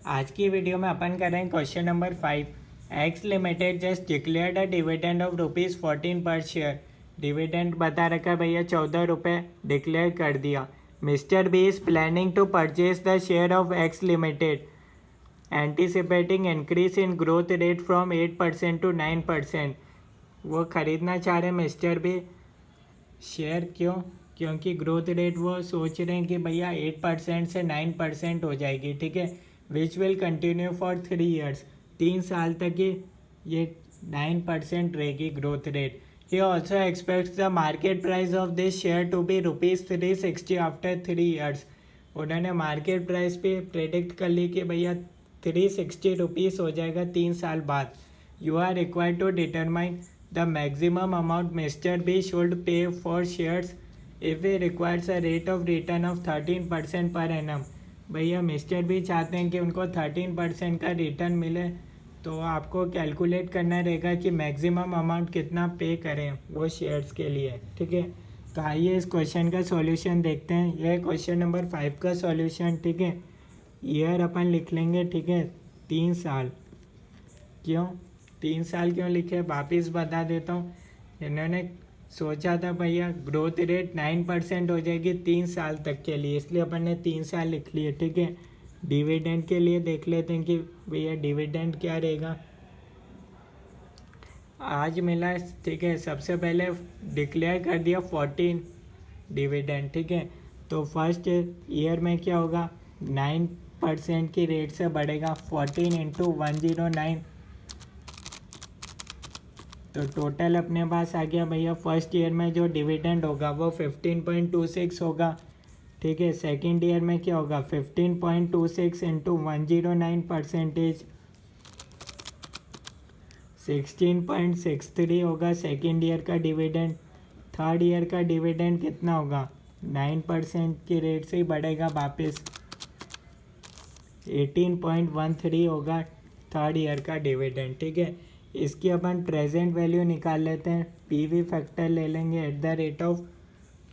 आज की वीडियो में अपन कर रहे हैं question number 5। X limited just declared a dividend of ₹14 पर शेयर। डिविडेंड बता रखा है भैया 14 रुपये डिक्लेयर कर दिया। Mister B is planning to purchase the share of X limited anticipating increase in growth rate from 8% to 9%। वो खरीदना चाह रहे हैं मिस्टर बी शेयर। क्यों? क्योंकि ग्रोथ रेट वो सोच रहे हैं कि भैया 8% से 9% हो जाएगी। ठीक है, which will continue for 3 years. 3 साल तक ये 9% रहेगी growth rate. He also expects the market price of this share to be ₹360 after 3 years. उन्होंने मार्केट प्राइस पे प्रेडिक्ट कर ली कि भैया ₹360 हो जाएगा 3 साल बाद। You are required to determine the maximum amount Mr. B should pay for shares if he requires a rate of return of 13% per annum। भैया मिस्टर बी चाहते हैं कि उनको 13% का रिटर्न मिले, तो आपको कैलकुलेट करना रहेगा कि मैक्सिमम अमाउंट कितना पे करें वो शेयर्स के लिए। ठीक है, तो आइए इस क्वेश्चन का सॉल्यूशन देखते हैं। यह क्वेश्चन नंबर 5 का सॉल्यूशन। ठीक है, ईयर अपन लिख लेंगे। ठीक है, 3 साल। क्यों 3 साल क्यों लिखे वापिस बता देता हूँ। इन्होंने सोचा था भैया ग्रोथ रेट 9% हो जाएगी 3 साल तक के लिए, इसलिए अपन ने 3 साल लिख लिए। ठीक है, डिविडेंड के लिए देख लेते हैं कि भैया डिविडेंड क्या रहेगा। आज मिला। ठीक है, सबसे पहले डिक्लेयर कर दिया 14 डिविडेंड। ठीक है, तो फर्स्ट ईयर में क्या होगा, 9% की रेट से बढ़ेगा। 14 × 109, तो टोटल अपने पास आ गया भैया। फर्स्ट ईयर में जो डिविडेंड होगा वो 15.26 होगा। ठीक है, सेकेंड ईयर में क्या होगा, 15.26 × 109%, 16.63 होगा सेकेंड ईयर का डिविडेंड। थर्ड ईयर का डिविडेंड कितना होगा, 9% की रेट से ही बढ़ेगा वापस, 18.13 होगा थर्ड ईयर का डिविडेंड। ठीक है, इसकी अपन प्रेजेंट वैल्यू निकाल लेते हैं। पीवी फैक्टर ले लेंगे एट द रेट ऑफ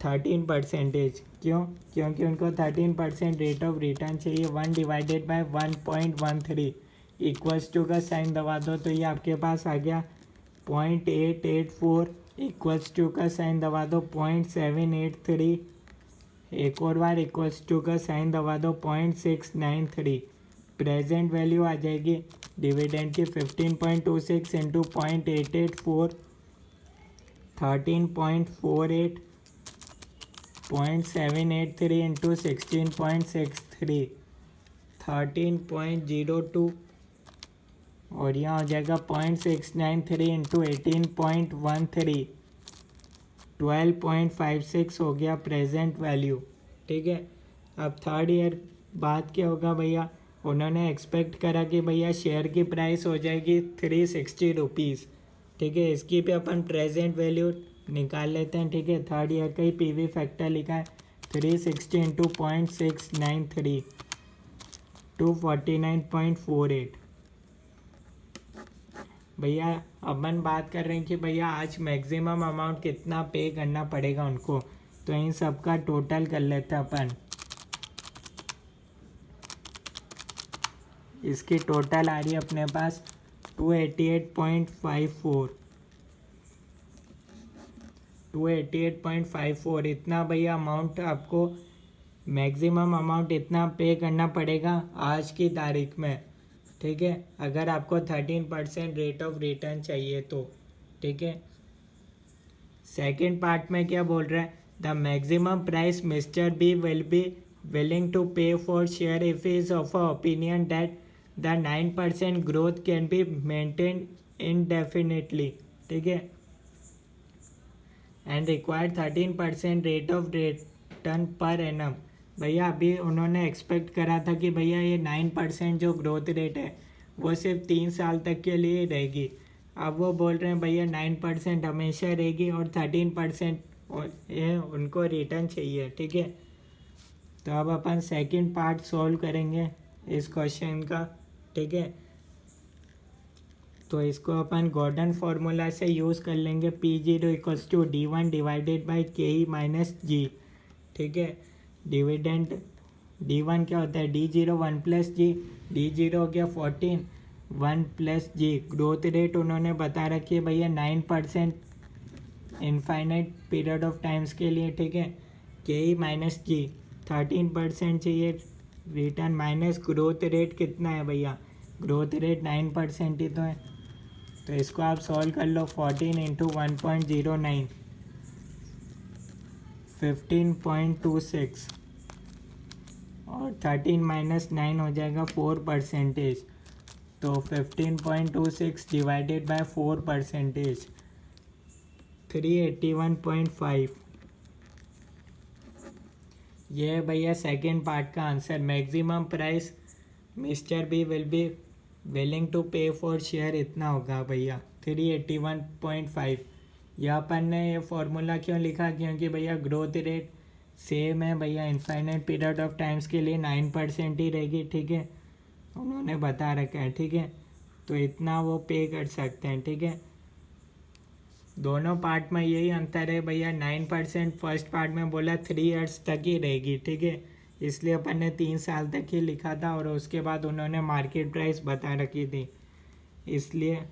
13%। क्यों? क्योंकि उनको 13% रेट ऑफ रिटर्न चाहिए। 1/1.13 इक्वल्स टू का साइन दबा दो तो ये आपके पास आ गया 0.884, इक्वल्स टू का साइन दबा दो 0.783, एक और बार इक्वल्स टू का साइन दबा दो 0.693। प्रेजेंट वैल्यू आ जाएगी डिविडेंड की 15.26 × 0.884, 13.48, 0.783 × 16.63, 13.02, और यहाँ हो जाएगा 0.693 × 18.13, 12.56 हो गया प्रेजेंट वैल्यू। ठीक है, अब थर्ड ईयर बाद क्या होगा भैया, उन्होंने एक्सपेक्ट करा कि भैया शेयर की प्राइस हो जाएगी ₹360। ठीक है, इसकी भी अपन प्रेजेंट वैल्यू निकाल लेते हैं। ठीक है, थर्ड ईयर का ही पीवी फैक्टर लिखा है, 360 × 0.693, 249.48। भैया अपन बात कर रहे हैं कि भैया आज मैक्सिमम अमाउंट कितना पे करना पड़ेगा उनको, तो इन सब का टोटल कर लेते हैं अपन। इसकी टोटल आ रही है अपने पास 288.54, 288.54। इतना भैया अमाउंट आपको मैक्सिमम अमाउंट इतना पे करना पड़ेगा आज की तारीख में। ठीक है, अगर आपको 13% रेट ऑफ रिटर्न चाहिए तो। ठीक है, सेकेंड पार्ट में क्या बोल रहा है, the maximum price mister B will be willing to pay for share if he is of a opinion that the 9% growth can be maintained indefinitely। ठीक है, and require 13% rate of return per annum। भैया अभी उन्होंने expect करा था कि भैया ये 9% जो ग्रोथ रेट है वो सिर्फ 3 साल तक के लिए रहेगी। अब वो बोल रहे हैं भैया 9% हमेशा रहेगी और 13% उनको रिटर्न चाहिए। ठीक है, तो अब अपन सेकंड पार्ट सॉल्व करेंगे इस क्वेश्चन का। ठीक है, तो इसको अपन गॉर्डन फार्मूला से यूज़ कर लेंगे। P0 = D1 divided by KE - G। ठीक है, डिविडेंड D1 क्या होता है, D0 1 + G, D0 हो गया 14, 1 प्लस जी। ग्रोथ रेट उन्होंने बता रखी है भैया 9% इनफाइनाइट पीरियड ऑफ टाइम्स के लिए, ठीक है। के ई माइनस जी 13% चाहिए रिटर्न, माइनस ग्रोथ रेट कितना है भैया, ग्रोथ रेट 9% ही तो है। तो इसको आप सॉल्व कर लो, 14 इंटू 1.09 15.26 और 13 माइनस 9 हो जाएगा 4%। तो 15.26 डिवाइडेड बाय 4%, 381.5। ये है भैया सेकेंड पार्ट का answer. Maximum price mister B will be willing to pay for share इतना होगा भैया 381.5। यहाँ पर ने ये फॉर्मूला क्यों लिखा, क्योंकि भैया ग्रोथ रेट सेम है भैया, इनफाइनाइट पीरियड ऑफ टाइम्स के लिए 9% ही रहेगी, ठीक है, उन्होंने बता रखा है, ठीक है। तो इतना वो पे कर सकते हैं, ठीक है। दोनों पार्ट में यही अंतर है भैया, 9% फर्स्ट पार्ट में बोला 3 ईयर्स तक ही रहेगी, ठीक है, इसलिए अपन ने 3 साल तक ही लिखा था, और उसके बाद उन्होंने मार्केट प्राइस बता रखी थी, इसलिए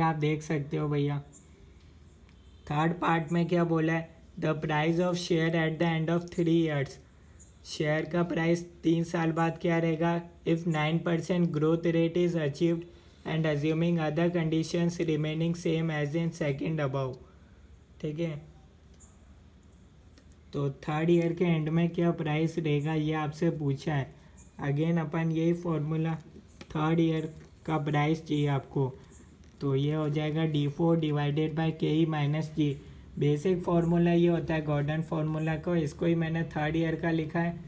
आप देख सकते हो भैया। थर्ड पार्ट में क्या बोला है, the price of share at the end of 3 years. Share का प्राइस 3 साल बाद क्या रहेगा, if 9% growth rate is achieved and assuming other conditions remaining same as in second above, ठीक है। तो थर्ड ईयर के एंड में क्या प्राइस रहेगा ये आपसे पूछा है। अगेन अपन यही फॉर्मूला, थर्ड ईयर का प्राइस चाहिए आपको, तो ये हो जाएगा D4 डिवाइडेड बाय के ई माइनस जी। बेसिक फार्मूला ये होता है गॉर्डन फार्मूला को, इसको ही मैंने थर्ड ईयर का लिखा है,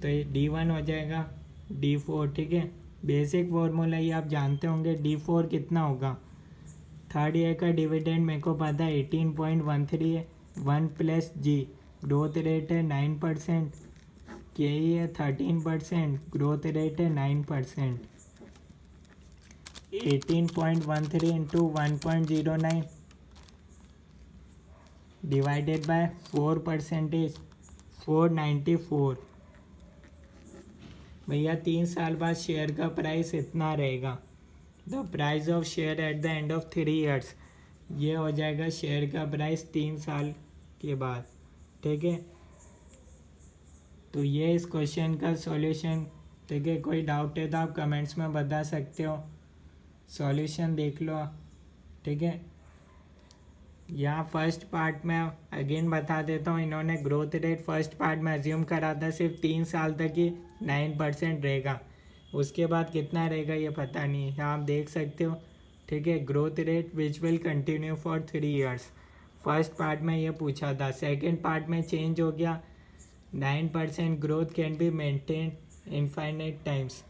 तो ये D1 हो जाएगा D4, ठीक है। बेसिक फार्मूला ये आप जानते होंगे। D4 कितना होगा, थर्ड ईयर का डिविडेंड मेरे को पता है 18.13 है, 1 प्लस जी, ग्रोथ रेट है 9%, के ई है 13%, ग्रोथ रेट है 9%, 18.13 इंटू 1.09 डिवाइडेड बाय 4%, 494। भैया 3 साल बाद शेयर का प्राइस इतना रहेगा। The price of share at the end of 3 years, ये हो जाएगा शेयर का प्राइस 3 साल के बाद, ठीक है। तो ये इस क्वेश्चन का सॉल्यूशन, ठीक है। कोई डाउट है तो आप कमेंट्स में बता सकते हो, सॉल्यूशन देख लो, ठीक है। यहाँ फर्स्ट पार्ट में अगेन बता देता हूँ, इन्होंने ग्रोथ रेट फर्स्ट पार्ट में अज्यूम करा था सिर्फ 3 साल तक ही 9% रहेगा, उसके बाद कितना रहेगा ये पता नहीं है, आप देख सकते हो, ठीक है। Growth rate which will continue for 3 years, first part में ये पूछा था। सेकेंड पार्ट में चेंज हो गया, 9% growth can be maintain infinite times,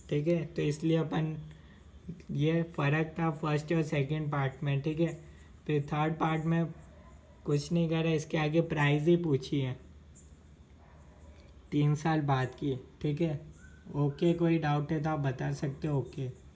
ठीक है। तो इसलिए अपन ये फ़र्क था फर्स्ट और सेकेंड पार्ट में, ठीक है। फिर थर्ड पार्ट में कुछ नहीं करे, इसके आगे प्राइस ही पूछी है 3 साल बाद की, ठीक है। ओके, कोई डाउट है तो आप बता सकते हो, ओके।